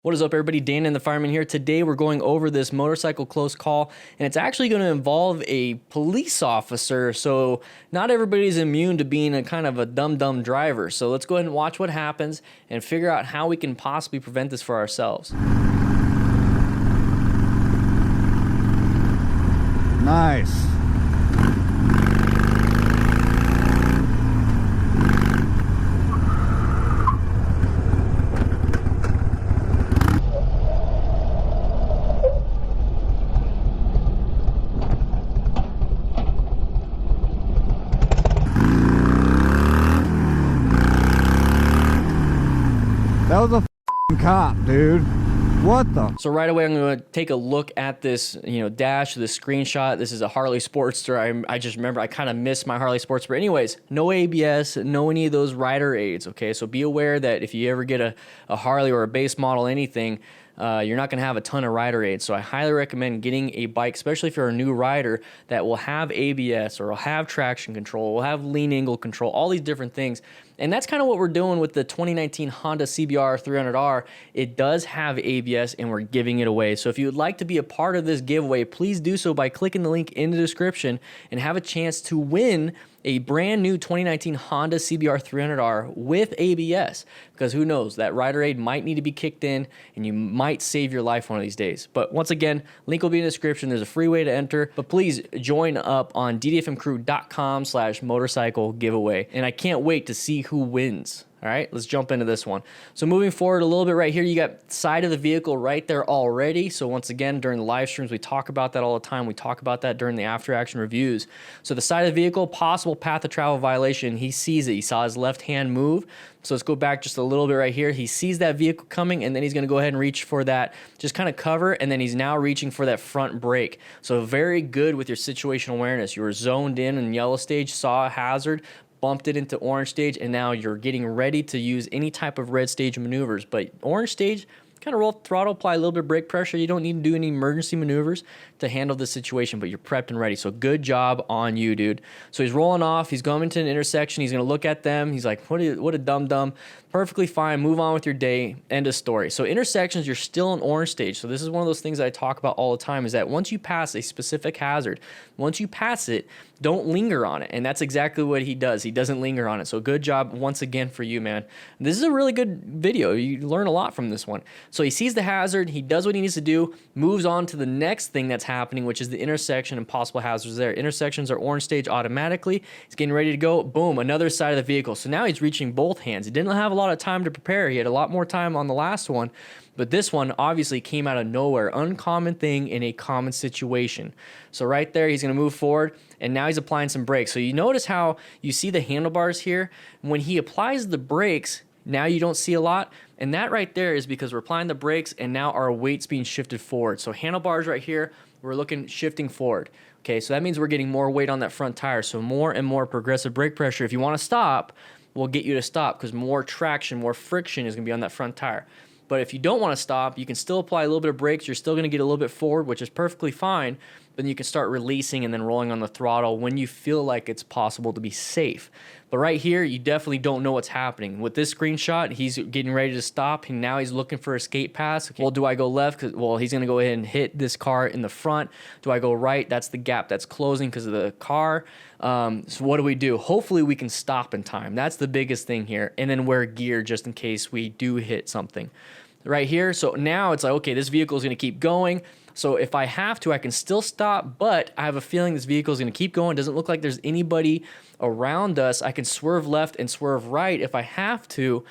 What is up, everybody? Dan and the Fireman here. Today we're going over this motorcycle close call, and it's actually going to involve a police officer, so not everybody's immune to being a kind of a dumb driver. So let's go ahead and watch what happens and figure out how we can possibly prevent this for ourselves. Nice. That was a f***ing cop, dude. What the? So right away, I'm going to take a look at this, dash, this screenshot. This is a Harley Sportster. I just remember I kind of missed my Harley Sportster. But anyways, no ABS, no any of those rider aids, okay? So be aware that if you ever get a Harley or a base model, anything, you're not going to have a ton of rider aids. So I highly recommend getting a bike, especially if you're a new rider, that will have ABS or will have traction control, will have lean angle control, all these different things. And that's kind of what we're doing with the 2019 Honda CBR 300R. It does have ABS and we're giving it away. So if you would like to be a part of this giveaway, please do so by clicking the link in the description and have a chance to win a brand new 2019 Honda CBR 300R with ABS, because who knows, that rider aid might need to be kicked in and you might save your life one of these days. But once again, link will be in the description. There's a free way to enter, but please join up on ddfmcrew.com/motorcycle giveaway. And I can't wait to see who wins. All right, let's jump into this one. So moving forward a little bit right here, you got side of the vehicle right there already. So once again, during the live streams, we talk about that all the time. We talk about that during the after action reviews. So the side of the vehicle, possible path of travel violation. He sees it. He saw his left hand move. So let's go back just a little bit right here. He sees that vehicle coming, and then he's going to go ahead and reach for that, just kind of cover, and then he's now reaching for that front brake. So very good with your situational awareness. You were zoned in yellow stage, saw a hazard, bumped it into orange stage, and now you're getting ready to use any type of red stage maneuvers. But orange stage, kind of roll throttle, apply a little bit of brake pressure. You don't need to do any emergency maneuvers to handle the situation, but you're prepped and ready. So good job on you, dude. So he's rolling off. He's going to an intersection. He's going to look at them. He's like, what a dumb. Perfectly fine. Move on with your day. End of story. So intersections, you're still in orange stage. So this is one of those things that I talk about all the time, is that once you pass a specific hazard, once you pass it, don't linger on it. And that's exactly what he does. He doesn't linger on it. So good job once again for you, man. This is a really good video. You learn a lot from this one. So he sees the hazard. He does what he needs to do, moves on to the next thing that's happening, which is the intersection and possible hazards there. Intersections are orange stage automatically. He's getting ready to go. Boom, another side of the vehicle. So now he's reaching both hands. He didn't have a lot of time to prepare. He had a lot more time on the last one. But this one obviously came out of nowhere. Uncommon thing in a common situation. So right there, he's going to move forward, and now he's applying some brakes. So you notice how you see the handlebars here? When he applies the brakes, now you don't see a lot. And that right there is because we're applying the brakes, and now our weight's being shifted forward. So handlebars right here, we're looking shifting forward. Okay, so that means we're getting more weight on that front tire. So more and more progressive brake pressure. If you want to stop, we'll get you to stop, because more traction, more friction is going to be on that front tire. But if you don't want to stop, you can still apply a little bit of brakes. You're still going to get a little bit forward, which is perfectly fine. Then you can start releasing and then rolling on the throttle when you feel like it's possible to be safe. But right here, you definitely don't know what's happening. With this screenshot, he's getting ready to stop, and now he's looking for escape paths. Okay, well, do I go left? Well, he's going to go ahead and hit this car in the front. Do I go right? That's the gap that's closing because of the car. So what do we do? Hopefully we can stop in time. That's the biggest thing here. And then wear gear just in case we do hit something. Right here, so now it's like, okay, this vehicle is going to keep going. So if I have to, I can still stop, but I have a feeling this vehicle is going to keep going. Doesn't look like there's anybody around us. I can swerve left and swerve right if I have to.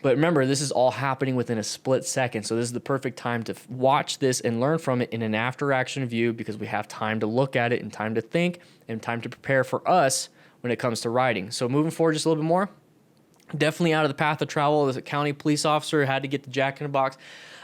But remember, this is all happening within a split second. So this is the perfect time to watch this and learn from it in an after-action view, because we have time to look at it and time to think and time to prepare for us when it comes to riding. So moving forward just a little bit more. Definitely out of the path of travel. As a county police officer, had to get the jack in the box.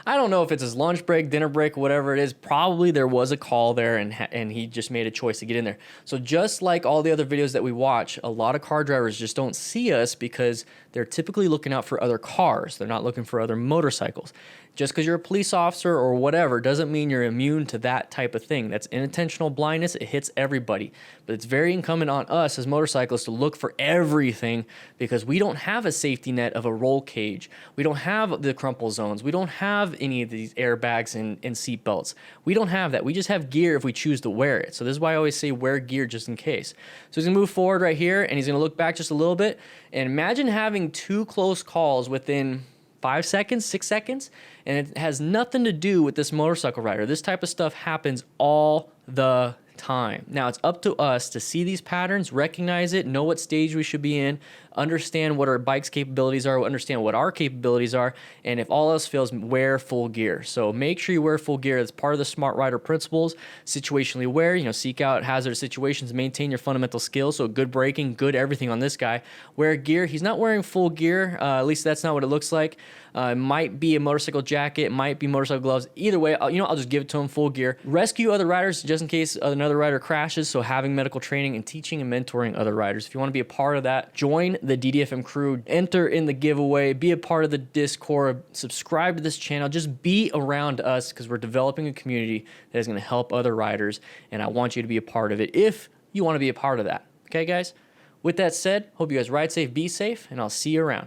I don't know if it's his lunch break, dinner break, whatever it is. Probably there was a call there, and he just made a choice to get in there. So just like all the other videos that we watch, a lot of car drivers just don't see us because they're typically looking out for other cars. They're not looking for other motorcycles. Just because you're a police officer or whatever doesn't mean you're immune to that type of thing. That's unintentional blindness. It hits everybody. But it's very incumbent on us as motorcyclists to look for everything, because we don't have a safety net of a roll cage. We don't have the crumple zones. We don't have any of these airbags and seat belts. We don't have that. We just have gear if we choose to wear it. So this is why I always say wear gear just in case. So he's gonna move forward right here, and he's gonna look back just a little bit. And imagine having 2 close calls within 5 seconds, 6 seconds, and it has nothing to do with this motorcycle rider. This type of stuff happens all the time. Now it's up to us to see these patterns, recognize it, know what stage we should be in, understand what our bike's capabilities are, understand what our capabilities are, and if all else fails, wear full gear. So make sure you wear full gear. That's part of the SMART rider principles. Situationally aware, seek out hazardous situations, maintain your fundamental skills. So good braking, good everything on this guy. Wear gear. He's not wearing full gear. At least that's not what it looks like. It might be a motorcycle jacket, it might be motorcycle gloves. Either way, I'll just give it to him full gear. Rescue other riders just in case another rider crashes. So having medical training and teaching and mentoring other riders. If you want to be a part of that, join the DDFM crew, enter in the giveaway, be a part of the Discord, subscribe to this channel, just be around us, because we're developing a community that is going to help other riders, and I want you to be a part of it if you want to be a part of that. Okay, guys? With that said, hope you guys ride safe, be safe, and I'll see you around.